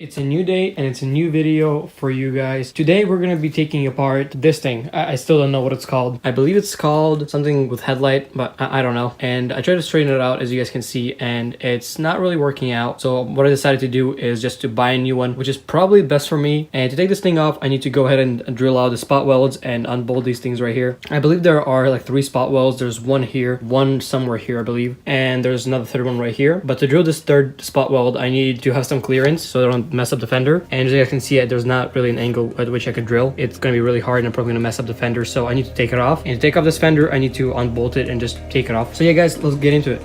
It's a new day and it's a new video for you guys. Today we're gonna be taking apart this thing. I still don't know what it's called. I believe it's called something with headlight, but I don't know. And I tried to straighten it out, as you guys can see, and it's not really working out. So what I decided to do is just to buy a new one, which is probably best for me. And to take this thing off, I need to go ahead and drill out the spot welds and unbolt these things right here. I believe there are like 3 spot welds. There's one here, one somewhere here, I believe, and there's another third one right here. But to drill this third spot weld, I need to have some clearance so I don't mess up the fender. And as you guys can see, there's not really an angle at which I could drill. It's going to be really hard and I'm probably going to mess up the fender, so I need to take it off. And to take off this fender, I need to unbolt it and just take it off. So yeah guys, let's get into it.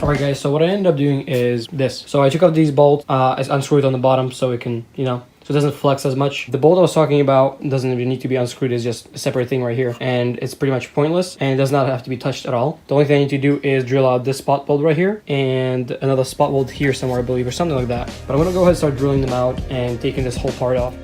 Alright guys, so what I ended up doing is this. So I took out these bolts, I unscrewed on the bottom so it can, so it doesn't flex as much. The bolt I was talking about doesn't even need to be unscrewed, it's just a separate thing right here. And it's pretty much pointless and it does not have to be touched at all. The only thing I need to do is drill out this spot weld right here and another spot weld here somewhere, I believe, or something like that. But I'm gonna go ahead and start drilling them out and taking this whole part off.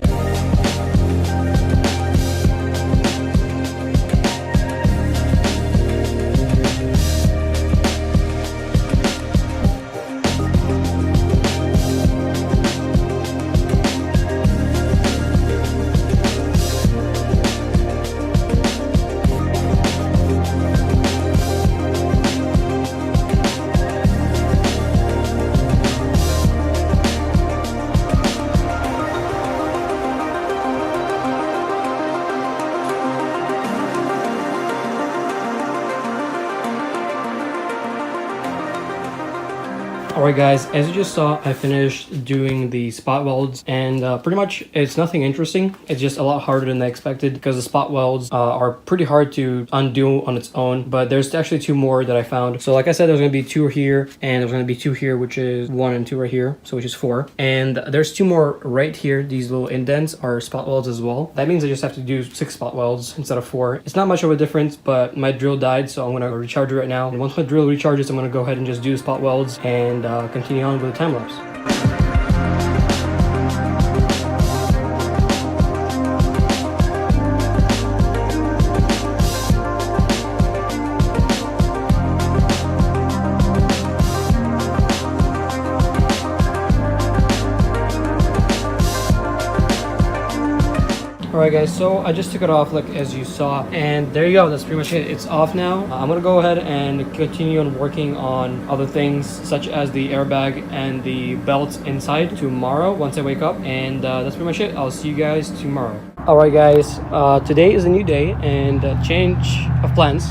Alright guys, as you just saw, I finished doing the spot welds and pretty much it's nothing interesting. It's just a lot harder than I expected because the spot welds are pretty hard to undo on its own, but there's actually 2 more that I found. So like I said, there's going to be 2 here and there's going to be 2 here, which is 1 and 2 right here, so which is 4. And there's 2 more right here. These little indents are spot welds as well. That means I just have to do 6 spot welds instead of 4. It's not much of a difference, but my drill died, so I'm going to recharge it right now. And once my drill recharges, I'm going to go ahead and just do the spot welds and continue on with the time lapse. Alright guys, so I just took it off like as you saw, and there you go, that's pretty much it. It's off now. I'm gonna go ahead and continue on working on other things such as the airbag and the belts inside tomorrow once I wake up, and that's pretty much it. I'll see you guys tomorrow. Alright guys, today is a new day and a change of plans.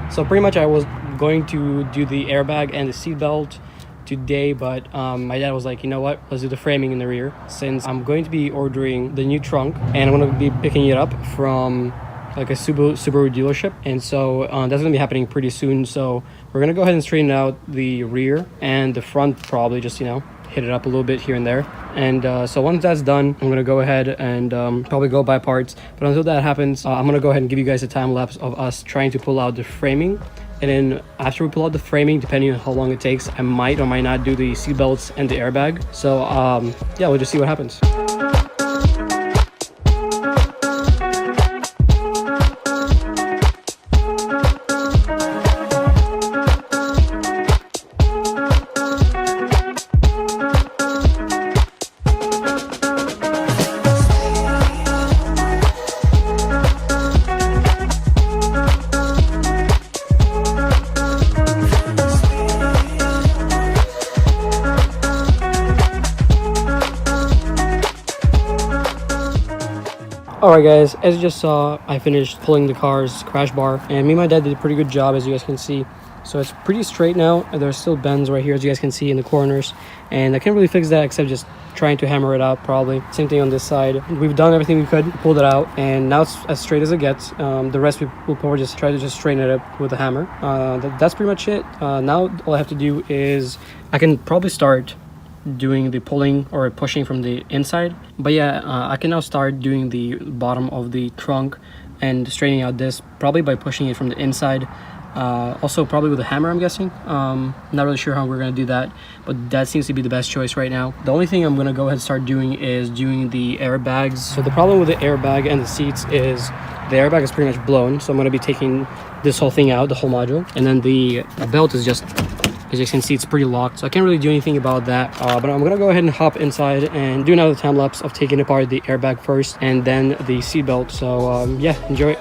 So pretty much I was going to do the airbag and the seat belt today, but my dad was like, you know what, let's do the framing in the rear, since I'm going to be ordering the new trunk and I'm going to be picking it up from like a Subaru dealership, and so that's going to be happening pretty soon. So we're going to go ahead and straighten out the rear and the front, probably just hit it up a little bit here and there. And so once that's done, I'm gonna go ahead and probably go buy parts. But until that happens, I'm gonna go ahead and give you guys a time lapse of us trying to pull out the framing. And then after we pull out the framing, depending on how long it takes, I might or might not do the seat belts and the airbag. So yeah, we'll just see what happens. Alright guys, as you just saw, I finished pulling the car's crash bar, and me and my dad did a pretty good job, as you guys can see. So it's pretty straight now. There's still bends right here, as you guys can see, in the corners, and I can't really fix that except just trying to hammer it out, probably. Same thing on this side. We've done everything we could, pulled it out, and now it's as straight as it gets. The rest we'll probably just try to just straighten it up with a hammer. That's pretty much it. Now all I have to do is I can probably start doing the pulling or pushing from the inside, but yeah, I can now start doing the bottom of the trunk and straightening out this, probably by pushing it from the inside. Also probably with a hammer, I'm guessing. Not really sure how we're gonna do that, but that seems to be the best choice right now. The only thing I'm gonna go ahead and start doing is doing the airbags. So the problem with the airbag and the seats is the airbag is pretty much blown, so I'm gonna be taking this whole thing out, the whole module, and then the belt is just, as you can see, it's pretty locked, so I can't really do anything about that. But I'm gonna go ahead and hop inside and do another time lapse of taking apart the airbag first and then the seat belt. So yeah, enjoy it.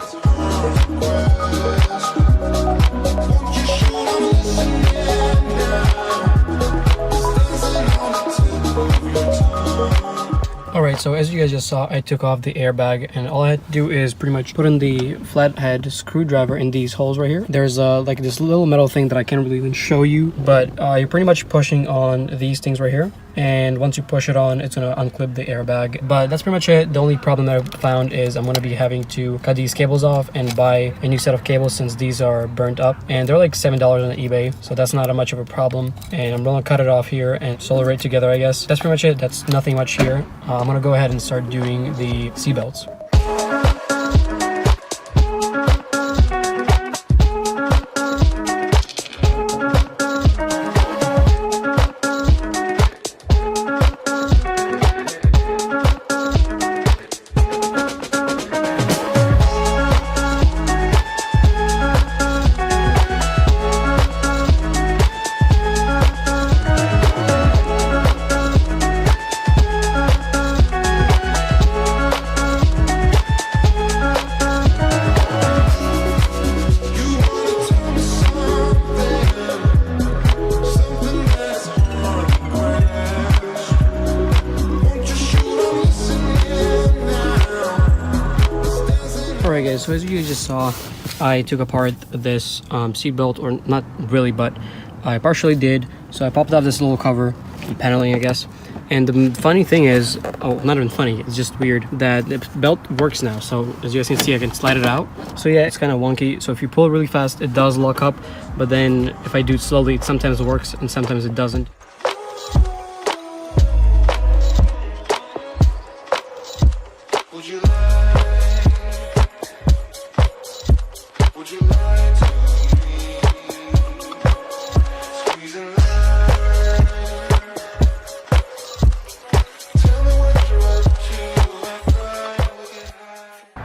Alright, so as you guys just saw, I took off the airbag, and all I had to do is pretty much put in the flathead screwdriver in these holes right here. There's like this little metal thing that I can't really even show you, but you're pretty much pushing on these things right here, and once you push it on, it's gonna unclip the airbag. But that's pretty much it. The only problem that I found is I'm gonna be having to cut these cables off and buy a new set of cables, since these are burnt up, and they're like $7 on eBay, so that's not much of a problem. And I'm gonna cut it off here and solder it together, I guess. That's pretty much it. That's nothing much here. I'm gonna go ahead and start doing the seat belts. Alright guys, so as you just saw, I took apart this seat belt, or not really, but I partially did. So I popped off this little cover, paneling I guess, and the funny thing is, oh, not even funny, it's just weird that the belt works now. So as you guys can see, I can slide it out. So yeah, it's kind of wonky, so if you pull it really fast, it does lock up, but then if I do it slowly, it sometimes works and sometimes it doesn't.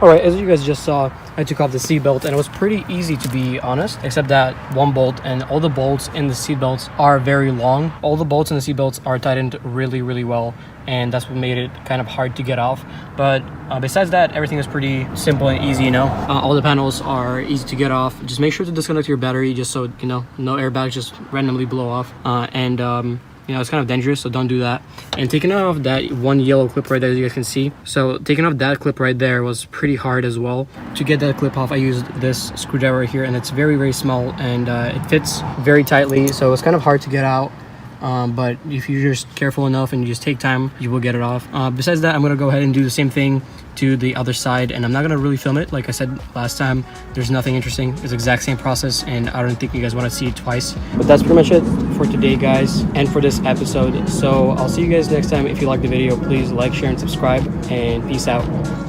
Alright, as you guys just saw, I took off the seat belt, and it was pretty easy, to be honest, except that one bolt, and all the bolts in the seat belts are very long. All the bolts in the seat belts are tightened really well, and that's what made it kind of hard to get off. But besides that, everything is pretty simple and easy, you know. All the panels are easy to get off. Just make sure to disconnect your battery, just so, you know, no airbags just randomly blow off. You know, it's kind of dangerous, so don't do that. And taking off that one yellow clip right there, as you guys can see. So taking off that clip right there was pretty hard as well. To get that clip off, I used this screwdriver right here, and it's very small, and it fits very tightly, so it's kind of hard to get out. But if you're just careful enough and you just take time, you will get it off. Besides that, I'm gonna go ahead and do the same thing to the other side, and I'm not gonna really film it. Like I said last time, there's nothing interesting. It's the exact same process, and I don't think you guys want to see it twice. But that's pretty much it for today, guys, and for this episode. So I'll see you guys next time. If you like the video, please like, share, and subscribe, and peace out.